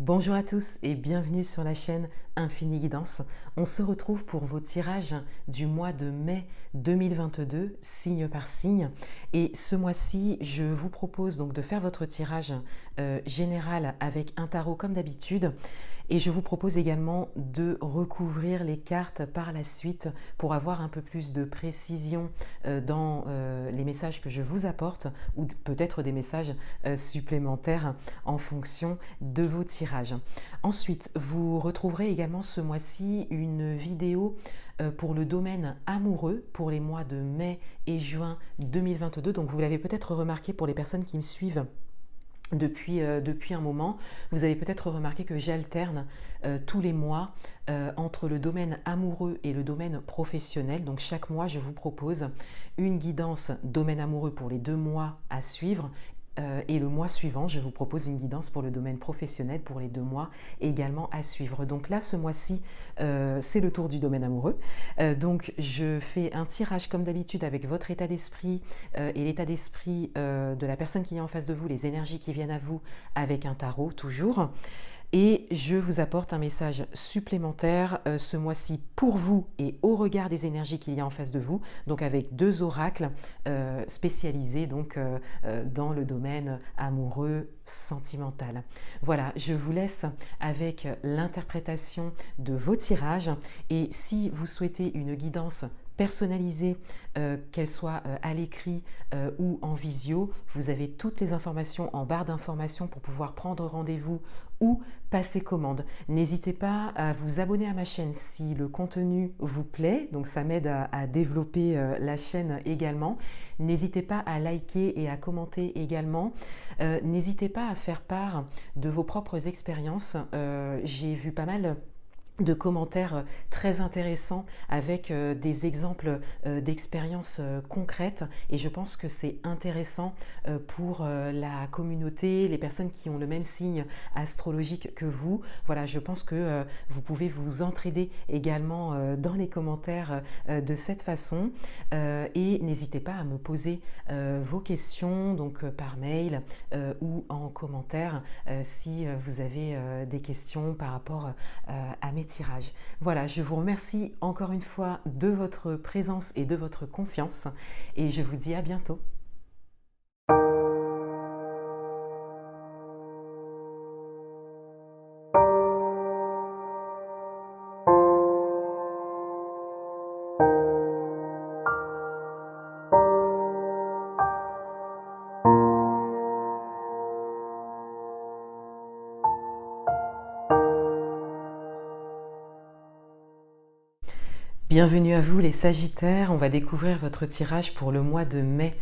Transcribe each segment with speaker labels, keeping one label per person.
Speaker 1: Bonjour à tous et bienvenue sur la chaîne Infini Guidance. On se retrouve pour vos tirages du mois de mai 2022, signe par signe. Et ce mois-ci, je vous propose donc de faire votre tirage général avec un tarot comme d'habitude. Et je vous propose également de recouvrir les cartes par la suite pour avoir un peu plus de précision dans les messages que je vous apporte ou peut-être des messages supplémentaires en fonction de vos tirages. Ensuite, vous retrouverez également ce mois-ci une vidéo pour le domaine amoureux pour les mois de mai et juin 2022. Donc vous l'avez peut-être remarqué pour les personnes qui me suivent depuis un moment, vous avez peut-être remarqué que j'alterne tous les mois entre le domaine amoureux et le domaine professionnel. Donc chaque mois, je vous propose une guidance domaine amoureux pour les 2 mois à suivre. Et le mois suivant, je vous propose une guidance pour le domaine professionnel pour les 2 mois également à suivre. Donc là, ce mois-ci, c'est le tour du domaine amoureux. Donc je fais un tirage comme d'habitude avec votre état d'esprit et l'état d'esprit de la personne qui est en face de vous, les énergies qui viennent à vous avec un tarot toujours. Et je vous apporte un message supplémentaire ce mois-ci pour vous et au regard des énergies qu'il y a en face de vous, donc avec 2 oracles spécialisés donc, dans le domaine amoureux, sentimental. Voilà, je vous laisse avec l'interprétation de vos tirages et si vous souhaitez une guidance personnalisée, qu'elle soit à l'écrit ou en visio, vous avez toutes les informations en barre d'informations pour pouvoir prendre rendez-vous ou passer commande. N'hésitez pas à vous abonner à ma chaîne si le contenu vous plaît, donc ça m'aide à développer la chaîne également. N'hésitez pas à liker et à commenter également. N'hésitez pas à faire part de vos propres expériences. J'ai vu pas mal de commentaires très intéressants avec des exemples d'expériences concrètes et je pense que c'est intéressant pour la communauté, les personnes qui ont le même signe astrologique que vous. Voilà, je pense que vous pouvez vous entraider également dans les commentaires de cette façon et n'hésitez pas à me poser vos questions donc par mail ou en commentaire si vous avez des questions par rapport à mes tirages. Voilà, je vous remercie encore une fois de votre présence et de votre confiance et je vous dis à bientôt. Bienvenue à vous les Sagittaires, on va découvrir votre tirage pour le mois de mai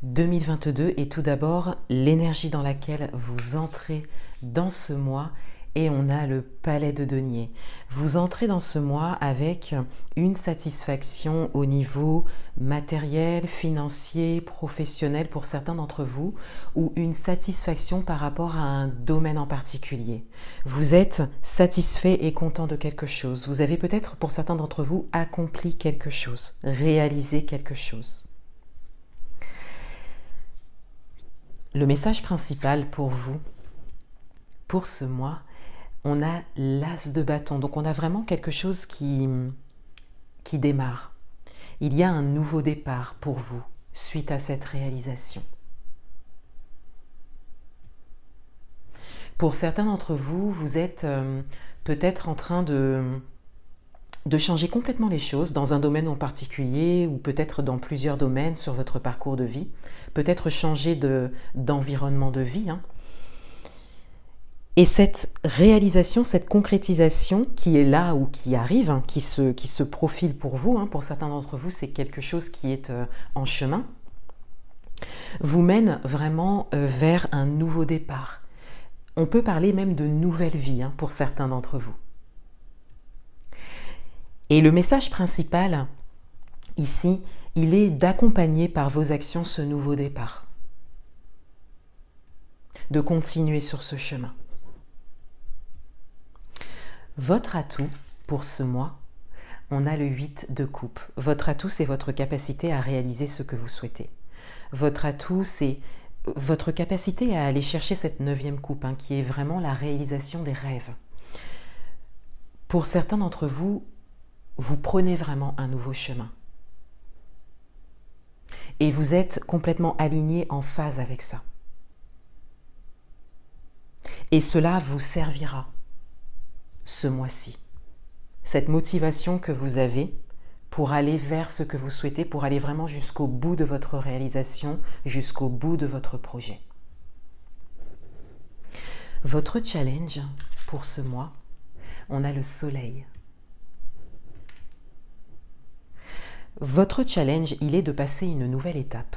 Speaker 1: 2022 et tout d'abord l'énergie dans laquelle vous entrez dans ce mois et on a le palais de denier. Vous entrez dans ce mois avec une satisfaction au niveau matériel, financier, professionnel pour certains d'entre vous ou une satisfaction par rapport à un domaine en particulier. Vous êtes satisfait et content de quelque chose. Vous avez peut-être pour certains d'entre vous accompli quelque chose, réalisé quelque chose. Le message principal pour vous, pour ce mois, on a l'as de bâton. Donc on a vraiment quelque chose qui démarre. Il y a un nouveau départ pour vous suite à cette réalisation. Pour certains d'entre vous, vous êtes peut-être en train de changer complètement les choses dans un domaine en particulier ou peut-être dans plusieurs domaines sur votre parcours de vie. Peut-être changer d'environnement de vie. Et cette réalisation, cette concrétisation qui est là ou qui arrive, qui se profile pour vous, pour certains d'entre vous, c'est quelque chose qui est en chemin, vous mène vraiment vers un nouveau départ. On peut parler même de nouvelle vie pour certains d'entre vous. Et le message principal, ici, il est d'accompagner par vos actions ce nouveau départ. De continuer sur ce chemin. Votre atout pour ce mois, on a le 8 de coupe. Votre atout, c'est votre capacité à réaliser ce que vous souhaitez. Votre atout, c'est votre capacité à aller chercher cette 9e coupe, hein, qui est vraiment la réalisation des rêves. Pour certains d'entre vous, vous prenez vraiment un nouveau chemin. Et vous êtes complètement aligné en phase avec ça. Et cela vous servira ce mois-ci. Cette motivation que vous avez pour aller vers ce que vous souhaitez, pour aller vraiment jusqu'au bout de votre réalisation, jusqu'au bout de votre projet. Votre challenge pour ce mois, on a le soleil. Votre challenge, il est de passer une nouvelle étape.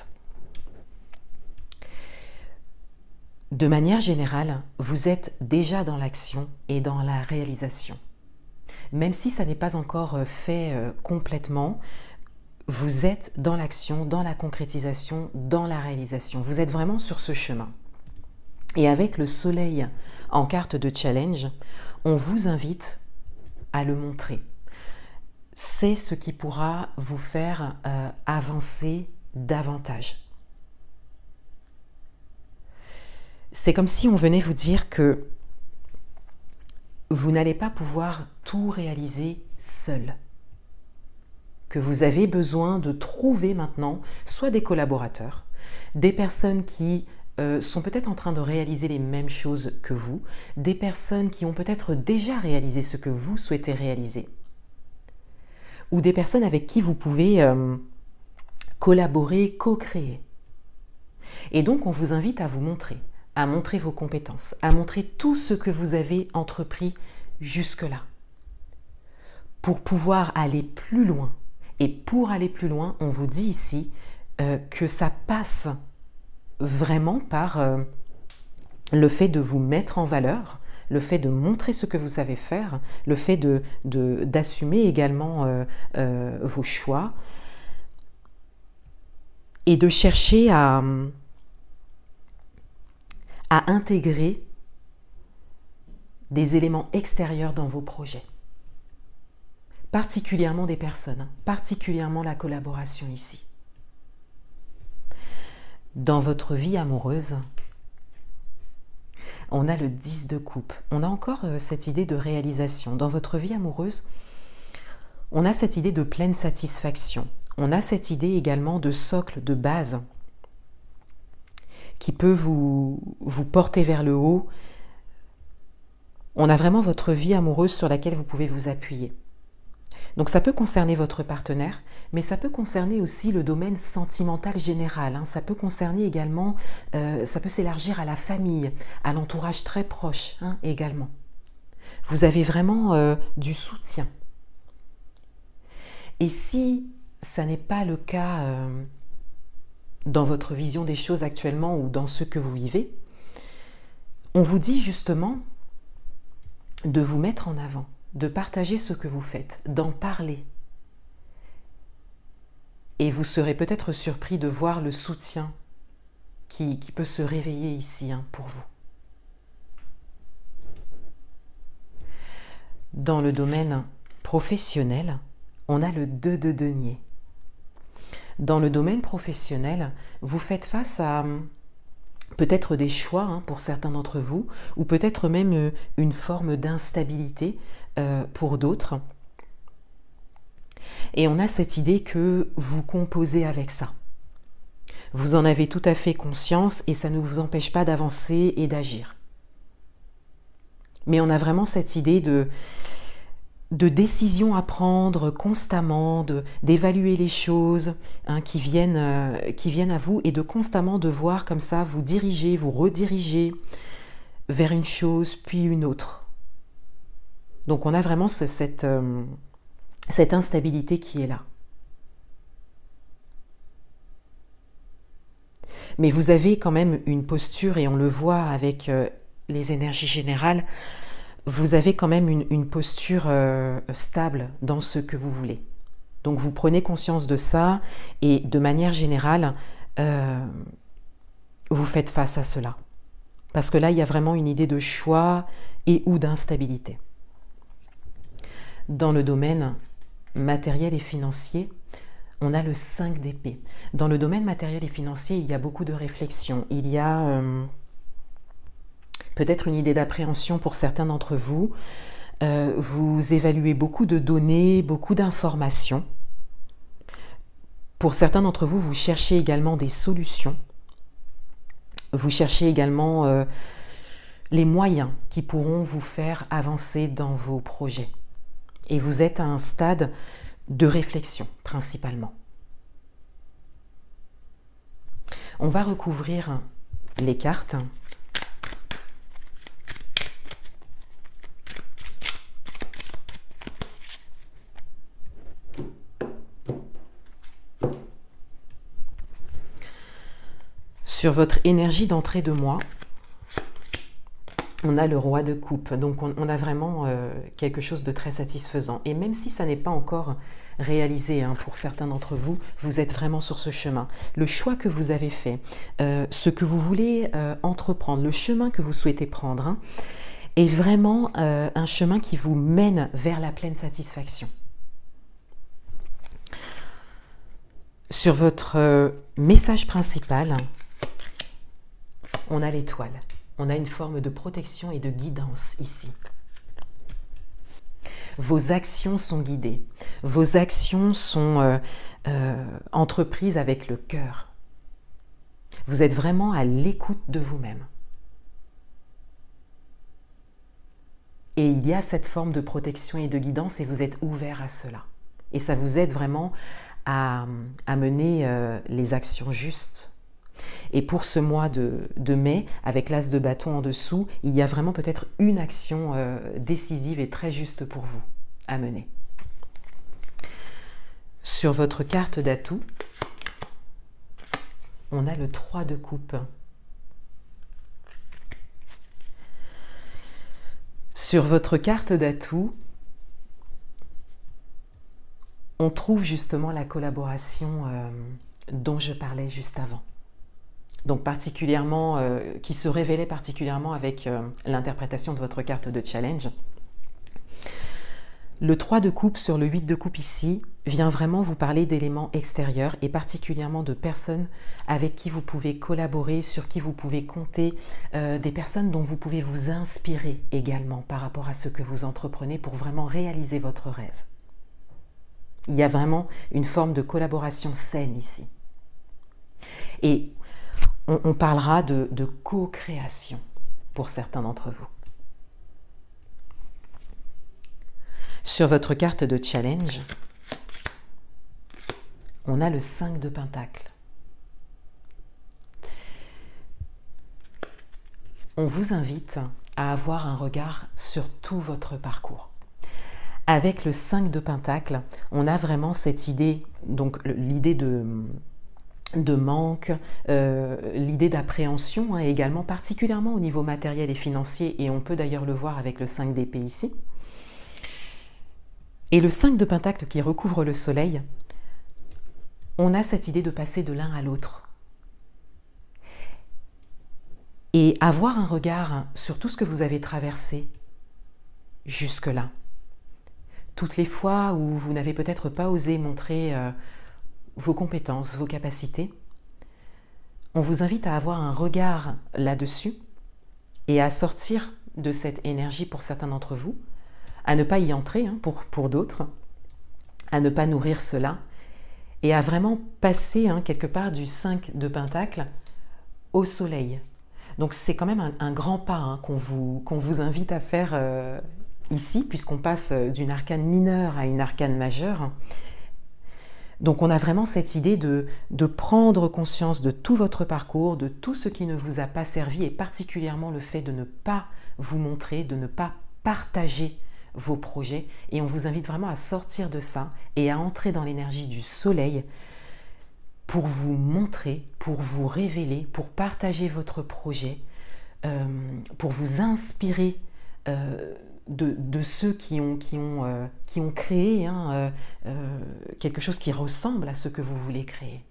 Speaker 1: De manière générale, vous êtes déjà dans l'action et dans la réalisation. Même si ça n'est pas encore fait complètement, vous êtes dans l'action, dans la concrétisation, dans la réalisation. Vous êtes vraiment sur ce chemin. Et avec le soleil en carte de challenge, on vous invite à le montrer. C'est ce qui pourra vous faire avancer davantage. C'est comme si on venait vous dire que vous n'allez pas pouvoir tout réaliser seul. Que vous avez besoin de trouver maintenant soit des collaborateurs, des personnes qui sont peut-être en train de réaliser les mêmes choses que vous, des personnes qui ont peut-être déjà réalisé ce que vous souhaitez réaliser, ou des personnes avec qui vous pouvez collaborer, co-créer. Et donc on vous invite à vous montrer, à montrer vos compétences, à montrer tout ce que vous avez entrepris jusque-là, pour pouvoir aller plus loin. Et pour aller plus loin, on vous dit ici que ça passe vraiment par le fait de vous mettre en valeur, le fait de montrer ce que vous savez faire, le fait d'assumer également vos choix et de chercher à intégrer des éléments extérieurs dans vos projets. Particulièrement des personnes, particulièrement la collaboration ici. Dans votre vie amoureuse, on a le 10 de coupe. On a encore cette idée de réalisation. Dans votre vie amoureuse, on a cette idée de pleine satisfaction. On a cette idée également de socle, de base, qui peut vous porter vers le haut. On a vraiment votre vie amoureuse sur laquelle vous pouvez vous appuyer. Donc ça peut concerner votre partenaire, mais ça peut concerner aussi le domaine sentimental général. Hein. Ça peut concerner également, ça peut s'élargir à la famille, à l'entourage très proche également. Vous avez vraiment du soutien. Et si ça n'est pas le cas dans votre vision des choses actuellement ou dans ce que vous vivez, on vous dit justement de vous mettre en avant, de partager ce que vous faites, d'en parler. Et vous serez peut-être surpris de voir le soutien qui peut se réveiller ici pour vous. Dans le domaine professionnel, on a le 2 de denier. Dans le domaine professionnel, vous faites face à peut-être des choix pour certains d'entre vous, ou peut-être même une forme d'instabilité pour d'autres. Et on a cette idée que vous composez avec ça. Vous en avez tout à fait conscience et ça ne vous empêche pas d'avancer et d'agir. Mais on a vraiment cette idée de décisions à prendre constamment, d'évaluer les choses qui viennent à vous et de constamment devoir comme ça vous diriger, vous rediriger vers une chose puis une autre. Donc on a vraiment cette instabilité qui est là. Mais vous avez quand même une posture, et on le voit avec les énergies générales, vous avez quand même une posture stable dans ce que vous voulez. Donc vous prenez conscience de ça et de manière générale, vous faites face à cela. Parce que là, il y a vraiment une idée de choix et ou d'instabilité. Dans le domaine matériel et financier, on a le 5 d'épée. Dans le domaine matériel et financier, il y a beaucoup de réflexion. Il y a peut-être une idée d'appréhension pour certains d'entre vous. Vous évaluez beaucoup de données, beaucoup d'informations. Pour certains d'entre vous, vous cherchez également des solutions. Vous cherchez également les moyens qui pourront vous faire avancer dans vos projets. Et vous êtes à un stade de réflexion, principalement. On va recouvrir les cartes. Sur votre énergie d'entrée de mois, on a le roi de coupe. Donc on a vraiment quelque chose de très satisfaisant. Et même si ça n'est pas encore réalisé pour certains d'entre vous, vous êtes vraiment sur ce chemin. Le choix que vous avez fait, ce que vous voulez entreprendre, le chemin que vous souhaitez prendre, est vraiment un chemin qui vous mène vers la pleine satisfaction. Sur votre message principal, on a l'étoile. On a une forme de protection et de guidance ici. Vos actions sont guidées. Vos actions sont entreprises avec le cœur. Vous êtes vraiment à l'écoute de vous-même. Et il y a cette forme de protection et de guidance et vous êtes ouvert à cela. Et ça vous aide vraiment à mener les actions justes. Et pour ce mois de mai, avec l'as de bâton en dessous, il y a vraiment peut-être une action décisive et très juste pour vous à mener. Sur votre carte d'atout, on a le 3 de coupe. Sur votre carte d'atout, on trouve justement la collaboration dont je parlais juste avant. Donc particulièrement, qui se révélait particulièrement avec l'interprétation de votre carte de challenge. Le 3 de coupe sur le 8 de coupe ici vient vraiment vous parler d'éléments extérieurs et particulièrement de personnes avec qui vous pouvez collaborer, sur qui vous pouvez compter, des personnes dont vous pouvez vous inspirer également par rapport à ce que vous entreprenez pour vraiment réaliser votre rêve. Il y a vraiment une forme de collaboration saine ici. Et on parlera de co-création pour certains d'entre vous. Sur votre carte de challenge, on a le 5 de Pentacle. On vous invite à avoir un regard sur tout votre parcours. Avec le 5 de Pentacle, on a vraiment cette idée, donc l'idée de manque, l'idée d'appréhension également, particulièrement au niveau matériel et financier, et on peut d'ailleurs le voir avec le 5 d'épée ici. Et le 5 de Pentacle qui recouvre le soleil, on a cette idée de passer de l'un à l'autre. Et avoir un regard sur tout ce que vous avez traversé jusque-là. Toutes les fois où vous n'avez peut-être pas osé montrer vos compétences, vos capacités, on vous invite à avoir un regard là-dessus et à sortir de cette énergie pour certains d'entre vous, à ne pas y entrer pour d'autres, à ne pas nourrir cela et à vraiment passer quelque part du 5 de Pentacle au soleil. Donc c'est quand même un grand pas qu'on vous invite à faire ici, puisqu'on passe d'une arcane mineure à une arcane majeure. Donc on a vraiment cette idée de prendre conscience de tout votre parcours, de tout ce qui ne vous a pas servi, et particulièrement le fait de ne pas vous montrer, de ne pas partager vos projets. Et on vous invite vraiment à sortir de ça et à entrer dans l'énergie du soleil pour vous montrer, pour vous révéler, pour partager votre projet, pour vous inspirer de ceux qui ont créé quelque chose qui ressemble à ce que vous voulez créer.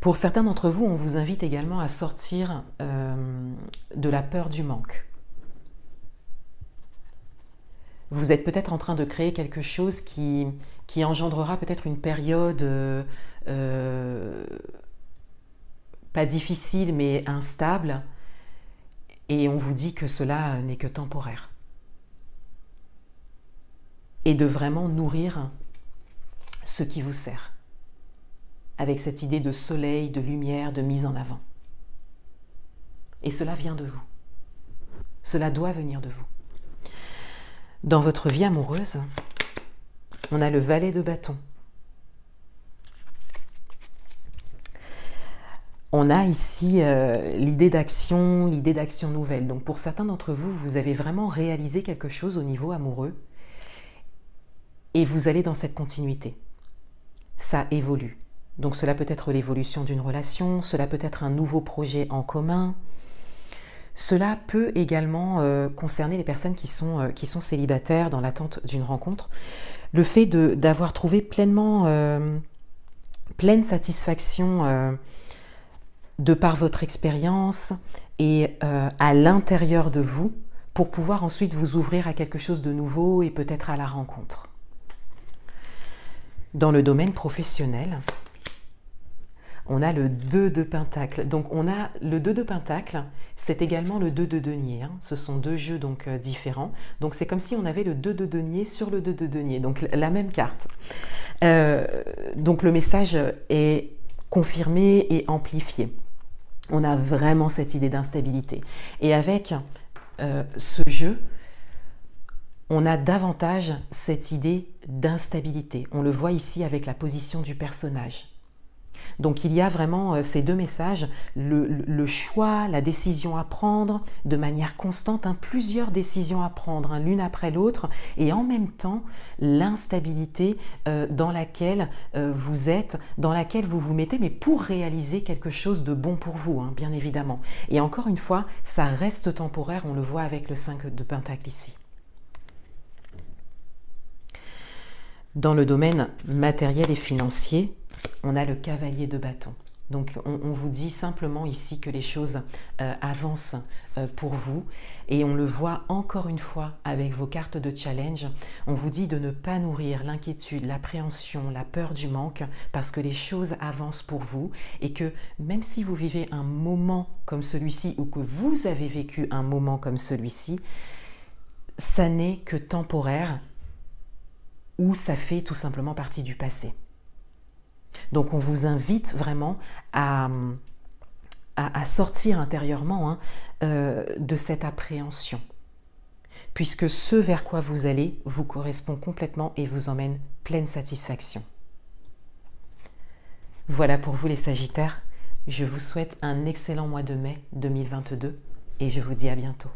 Speaker 1: Pour certains d'entre vous, on vous invite également à sortir de la peur du manque. Vous êtes peut-être en train de créer quelque chose qui engendrera peut-être une période pas difficile mais instable, et on vous dit que cela n'est que temporaire. Et de vraiment nourrir ce qui vous sert, avec cette idée de soleil, de lumière, de mise en avant. Et cela vient de vous. Cela doit venir de vous. Dans votre vie amoureuse, on a le valet de bâton. On a ici l'idée d'action nouvelle. Donc pour certains d'entre vous, vous avez vraiment réalisé quelque chose au niveau amoureux et vous allez dans cette continuité. Ça évolue. Donc cela peut être l'évolution d'une relation, cela peut être un nouveau projet en commun. Cela peut également concerner les personnes qui sont célibataires dans l'attente d'une rencontre. Le fait d'avoir trouvé pleine satisfaction de par votre expérience et à l'intérieur de vous pour pouvoir ensuite vous ouvrir à quelque chose de nouveau et peut-être à la rencontre. Dans le domaine professionnel, on a le 2 de Pentacle. Donc on a le 2 de Pentacle, c'est également le 2 de Denier. Ce sont deux jeux donc différents. Donc c'est comme si on avait le 2 de Denier sur le 2 de Denier, donc la même carte. Donc le message est confirmé et amplifié. On a vraiment cette idée d'instabilité. Et avec ce jeu, on a davantage cette idée d'instabilité. On le voit ici avec la position du personnage. Donc il y a vraiment ces deux messages, le choix, la décision à prendre de manière constante, plusieurs décisions à prendre l'une après l'autre, et en même temps l'instabilité dans laquelle vous êtes, dans laquelle vous vous mettez, mais pour réaliser quelque chose de bon pour vous, bien évidemment. Et encore une fois, ça reste temporaire, on le voit avec le 5 de Pentacle ici. Dans le domaine matériel et financier, on a le cavalier de bâton. Donc on vous dit simplement ici que les choses avancent pour vous, et on le voit encore une fois avec vos cartes de challenge. On vous dit de ne pas nourrir l'inquiétude, l'appréhension, la peur du manque, parce que les choses avancent pour vous, et que même si vous vivez un moment comme celui-ci ou que vous avez vécu un moment comme celui-ci, ça n'est que temporaire, ou ça fait tout simplement partie du passé. Donc on vous invite vraiment à sortir intérieurement de cette appréhension, puisque ce vers quoi vous allez vous correspond complètement et vous emmène pleine satisfaction. Voilà pour vous les Sagittaires, je vous souhaite un excellent mois de mai 2022 et je vous dis à bientôt.